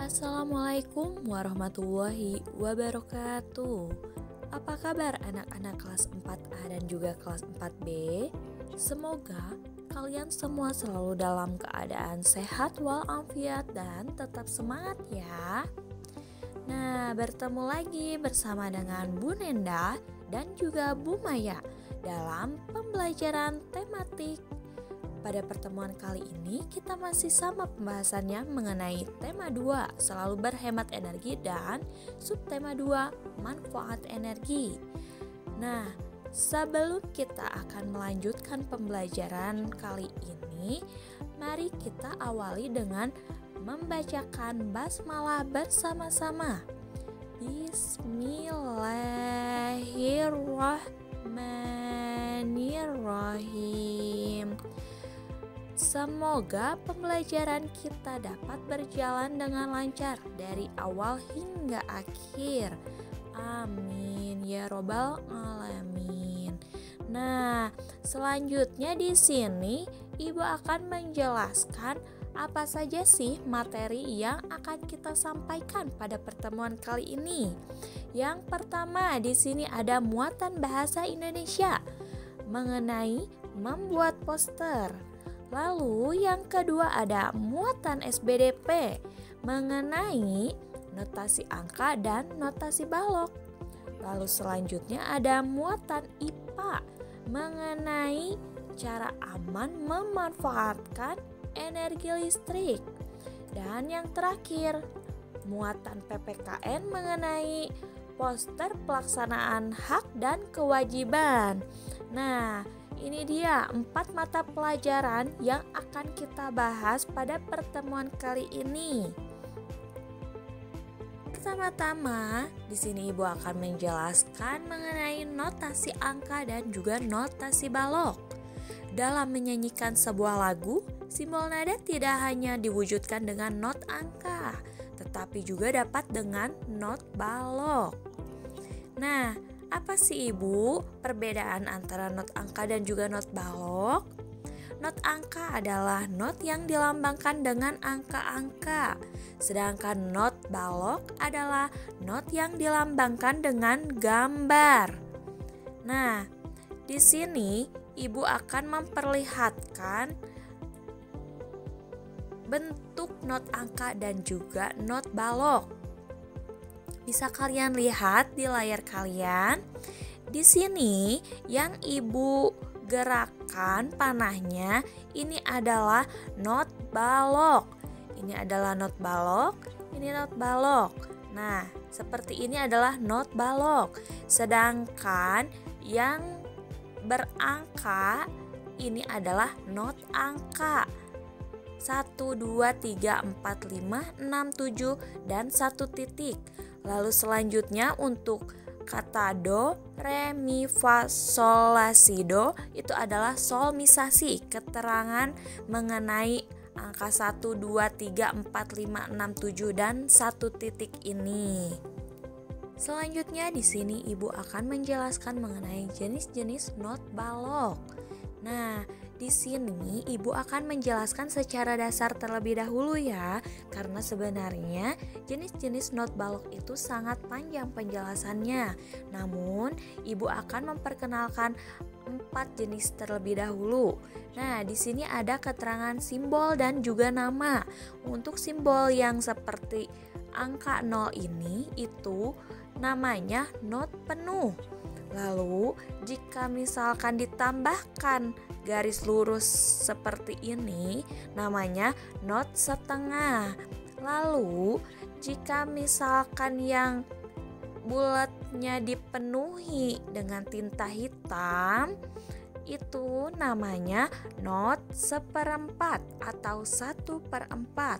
Assalamualaikum warahmatullahi wabarakatuh. Apa kabar anak-anak kelas 4A dan juga kelas 4B? Semoga kalian semua selalu dalam keadaan sehat walafiat dan tetap semangat ya. Nah, bertemu lagi bersama dengan Bu Nenda dan juga Bu Maya dalam pembelajaran tematik. Pada pertemuan kali ini kita masih sama pembahasannya mengenai tema 2, selalu berhemat energi, dan subtema 2, manfaat energi. Nah, sebelum kita akan melanjutkan pembelajaran kali ini, mari kita awali dengan membacakan basmalah bersama-sama. Bismillahirrahmanirrahim. Semoga pembelajaran kita dapat berjalan dengan lancar dari awal hingga akhir. Amin ya robbal alamin. Nah, selanjutnya di sini Ibu akan menjelaskan apa saja sih materi yang akan kita sampaikan pada pertemuan kali ini. Yang pertama di sini ada muatan bahasa Indonesia mengenai membuat poster. Lalu yang kedua ada muatan SBDP mengenai notasi angka dan notasi balok. Lalu selanjutnya ada muatan IPA mengenai cara aman memanfaatkan energi listrik. Dan yang terakhir, muatan PPKN mengenai poster pelaksanaan hak dan kewajiban. Nah, ini dia 4 mata pelajaran yang akan kita bahas pada pertemuan kali ini. Pertama-tama, di sini Ibu akan menjelaskan mengenai notasi angka dan juga notasi balok. Dalam menyanyikan sebuah lagu, simbol nada tidak hanya diwujudkan dengan not angka, tetapi juga dapat dengan not balok. Nah, apa sih Ibu perbedaan antara not angka dan juga not balok? Not angka adalah not yang dilambangkan dengan angka-angka, sedangkan not balok adalah not yang dilambangkan dengan gambar. Nah, di sini Ibu akan memperlihatkan bentuk not angka dan juga not balok. Bisa kalian lihat di layar kalian. Di sini yang Ibu gerakan panahnya ini adalah not balok. Ini adalah not balok, ini not balok. Nah, seperti ini adalah not balok. Sedangkan yang berangka ini adalah not angka. 1, 2, 3, 4, 5, 6, 7 dan 1 titik. Lalu selanjutnya untuk kata do, re, mi, fa, sol, la, si, do itu adalah solmisasi, keterangan mengenai angka 1, 2, 3, 4, 5, 6, 7 dan 1 titik ini. Selanjutnya di sini Ibu akan menjelaskan mengenai jenis-jenis not balok. Nah, di sini Ibu akan menjelaskan secara dasar terlebih dahulu ya, karena sebenarnya jenis-jenis not balok itu sangat panjang penjelasannya. Namun, Ibu akan memperkenalkan 4 jenis terlebih dahulu. Nah, di sini ada keterangan simbol dan juga nama. Untuk simbol yang seperti angka 0 ini itu namanya not penuh. Lalu, jika misalkan ditambahkan garis lurus seperti ini, namanya not setengah. Lalu, jika misalkan yang bulatnya dipenuhi dengan tinta hitam, itu namanya not 1/4 atau 1/4.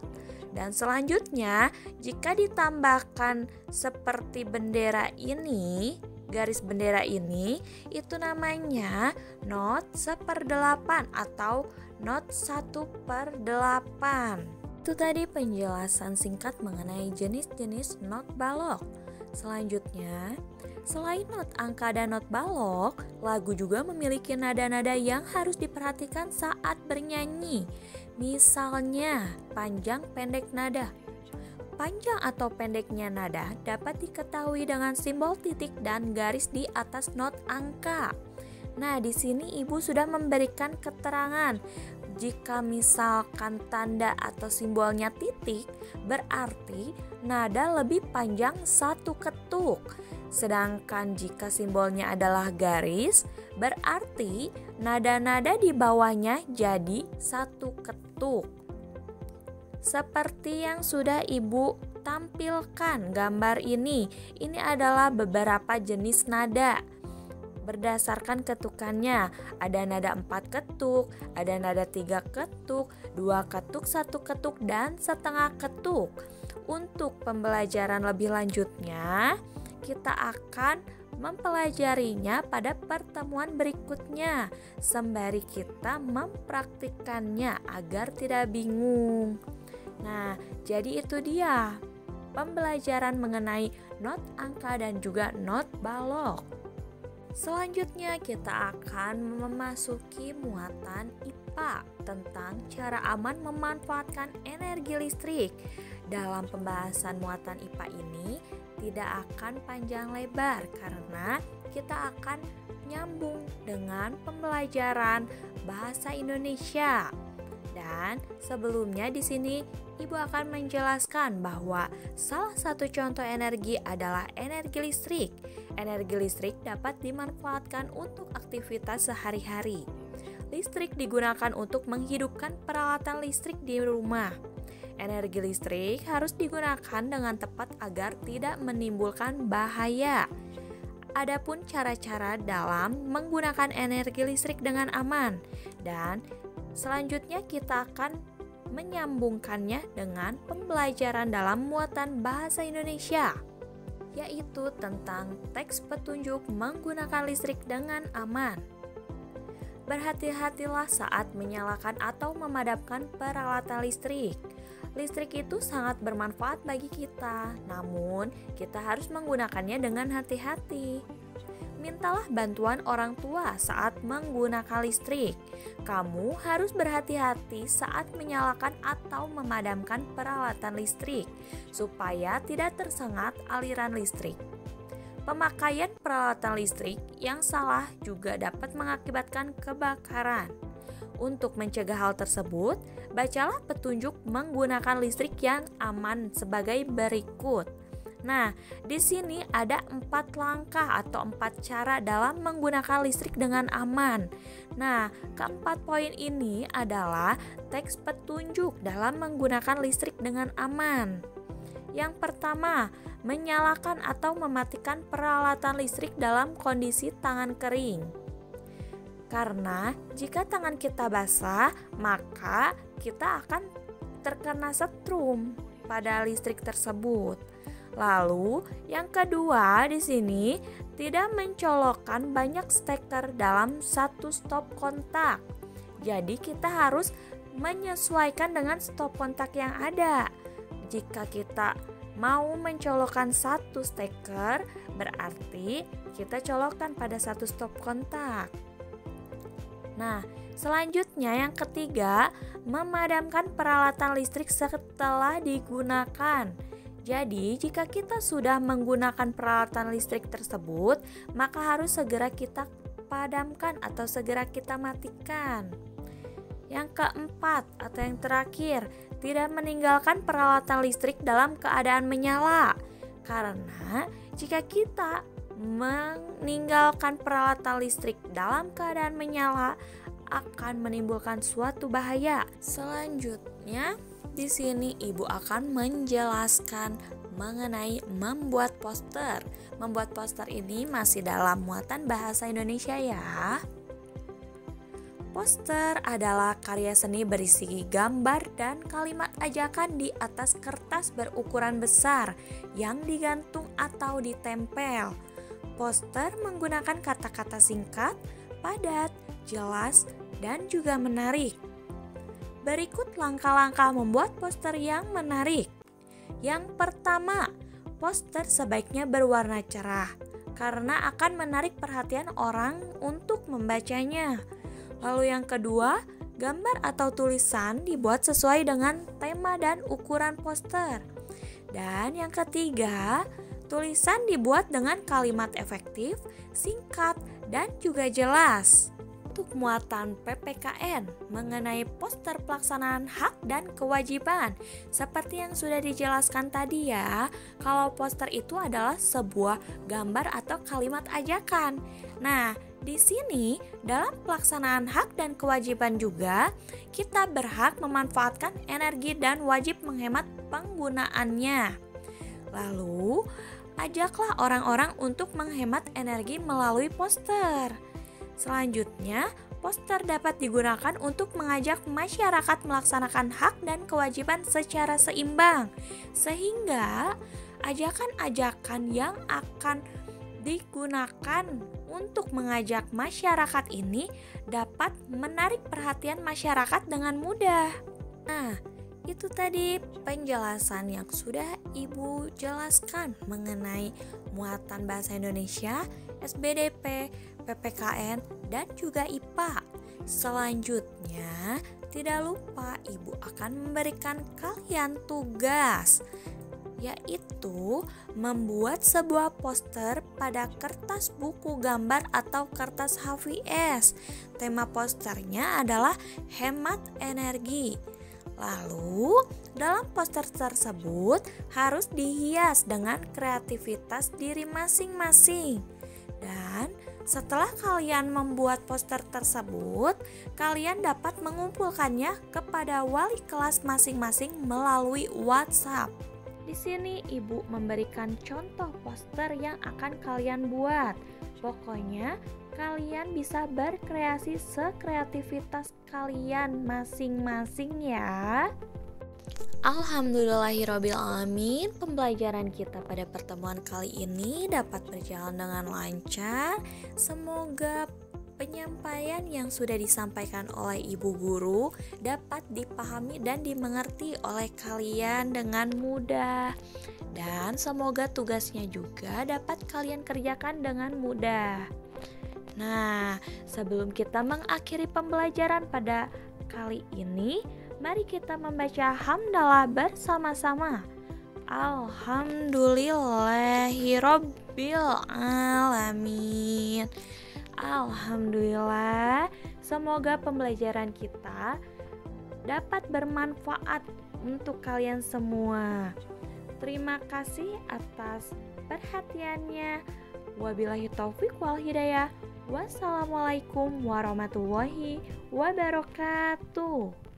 Dan selanjutnya, jika ditambahkan seperti bendera ini, garis bendera ini, itu namanya not 1/8 atau not 1/8. Itu tadi penjelasan singkat mengenai jenis-jenis not balok. Selanjutnya, selain not angka dan not balok, lagu juga memiliki nada-nada yang harus diperhatikan saat bernyanyi. Misalnya, panjang pendek nada. Panjang atau pendeknya nada dapat diketahui dengan simbol titik dan garis di atas not angka. Nah, di sini Ibu sudah memberikan keterangan. Jika misalkan tanda atau simbolnya titik, berarti nada lebih panjang satu ketuk. Sedangkan jika simbolnya adalah garis, berarti nada-nada di bawahnya jadi satu ketuk. Seperti yang sudah Ibu tampilkan gambar ini adalah beberapa jenis nada. Berdasarkan ketukannya, ada nada 4 ketuk, ada nada 3 ketuk, 2 ketuk, 1 ketuk, dan setengah ketuk. Untuk pembelajaran lebih lanjutnya, kita akan mempelajarinya pada pertemuan berikutnya, sembari kita mempraktikkannya agar tidak bingung. Nah, jadi itu dia pembelajaran mengenai not angka dan juga not balok. Selanjutnya kita akan memasuki muatan IPA tentang cara aman memanfaatkan energi listrik. Dalam pembahasan muatan IPA ini tidak akan panjang lebar karena kita akan nyambung dengan pembelajaran bahasa Indonesia. Dan sebelumnya di sini Ibu akan menjelaskan bahwa salah satu contoh energi adalah energi listrik. Energi listrik dapat dimanfaatkan untuk aktivitas sehari-hari. Listrik digunakan untuk menghidupkan peralatan listrik di rumah. Energi listrik harus digunakan dengan tepat agar tidak menimbulkan bahaya. Adapun cara-cara dalam menggunakan energi listrik dengan aman, dan selanjutnya kita akan menyambungkannya dengan pembelajaran dalam muatan bahasa Indonesia, yaitu tentang teks petunjuk menggunakan listrik dengan aman. Berhati-hatilah saat menyalakan atau memadamkan peralatan listrik. Listrik itu sangat bermanfaat bagi kita, namun kita harus menggunakannya dengan hati-hati. Mintalah bantuan orang tua saat menggunakan listrik. Kamu harus berhati-hati saat menyalakan atau memadamkan peralatan listrik, supaya tidak tersengat aliran listrik. Pemakaian peralatan listrik yang salah juga dapat mengakibatkan kebakaran. Untuk mencegah hal tersebut, bacalah petunjuk menggunakan listrik yang aman sebagai berikut. Nah, di sini ada 4 langkah atau 4 cara dalam menggunakan listrik dengan aman. Nah, keempat poin ini adalah teks petunjuk dalam menggunakan listrik dengan aman. Yang pertama, menyalakan atau mematikan peralatan listrik dalam kondisi tangan kering. Karena jika tangan kita basah, maka kita akan terkena setrum pada listrik tersebut. Lalu, yang kedua di sini tidak mencolokkan banyak steker dalam satu stop kontak. Jadi kita harus menyesuaikan dengan stop kontak yang ada. Jika kita mau mencolokkan satu steker, berarti kita colokkan pada satu stop kontak. Nah, selanjutnya yang ketiga, memadamkan peralatan listrik setelah digunakan. Jadi, jika kita sudah menggunakan peralatan listrik tersebut, maka harus segera kita padamkan atau segera kita matikan. Yang keempat atau yang terakhir, tidak meninggalkan peralatan listrik dalam keadaan menyala. Karena jika kita meninggalkan peralatan listrik dalam keadaan menyala, akan menimbulkan suatu bahaya. Selanjutnya, di sini Ibu akan menjelaskan mengenai membuat poster. Membuat poster ini masih dalam muatan bahasa Indonesia ya. Poster adalah karya seni berisi gambar dan kalimat ajakan di atas kertas berukuran besar yang digantung atau ditempel. Poster menggunakan kata-kata singkat, padat, jelas, dan juga menarik. Berikut langkah-langkah membuat poster yang menarik. Yang pertama, poster sebaiknya berwarna cerah karena akan menarik perhatian orang untuk membacanya. Lalu yang kedua, gambar atau tulisan dibuat sesuai dengan tema dan ukuran poster. Dan yang ketiga, tulisan dibuat dengan kalimat efektif, singkat, dan juga jelas. Untuk muatan PPKN mengenai poster pelaksanaan hak dan kewajiban, seperti yang sudah dijelaskan tadi ya, kalau poster itu adalah sebuah gambar atau kalimat ajakan. Nah, di sini dalam pelaksanaan hak dan kewajiban juga kita berhak memanfaatkan energi dan wajib menghemat penggunaannya. Lalu, ajaklah orang-orang untuk menghemat energi melalui poster. Selanjutnya, poster dapat digunakan untuk mengajak masyarakat melaksanakan hak dan kewajiban secara seimbang, sehingga ajakan-ajakan yang akan digunakan untuk mengajak masyarakat ini dapat menarik perhatian masyarakat dengan mudah. Nah, itu tadi penjelasan yang sudah Ibu jelaskan mengenai muatan bahasa Indonesia, SBDP, PPKN, dan juga IPA. Selanjutnya, tidak lupa Ibu akan memberikan kalian tugas, yaitu membuat sebuah poster pada kertas buku gambar atau kertas HVS. Tema posternya adalah hemat energi. Lalu, dalam poster tersebut harus dihias dengan kreativitas diri masing-masing. Dan setelah kalian membuat poster tersebut, kalian dapat mengumpulkannya kepada wali kelas masing-masing melalui WhatsApp. Di sini Ibu memberikan contoh poster yang akan kalian buat. Pokoknya kalian bisa berkreasi sekreativitas kalian masing-masing ya. Alhamdulillahirrabbilalamin, pembelajaran kita pada pertemuan kali ini dapat berjalan dengan lancar. Semoga penyampaian yang sudah disampaikan oleh Ibu Guru dapat dipahami dan dimengerti oleh kalian dengan mudah. Dan semoga tugasnya juga dapat kalian kerjakan dengan mudah. Nah, sebelum kita mengakhiri pembelajaran pada kali ini, mari kita membaca hamdalah bersama-sama. Alhamdulillahirabbil alamin. Alhamdulillah, semoga pembelajaran kita dapat bermanfaat untuk kalian semua. Terima kasih atas perhatiannya. Wabillahi taufiq wal hidayah. Wassalamualaikum warahmatullahi wabarakatuh.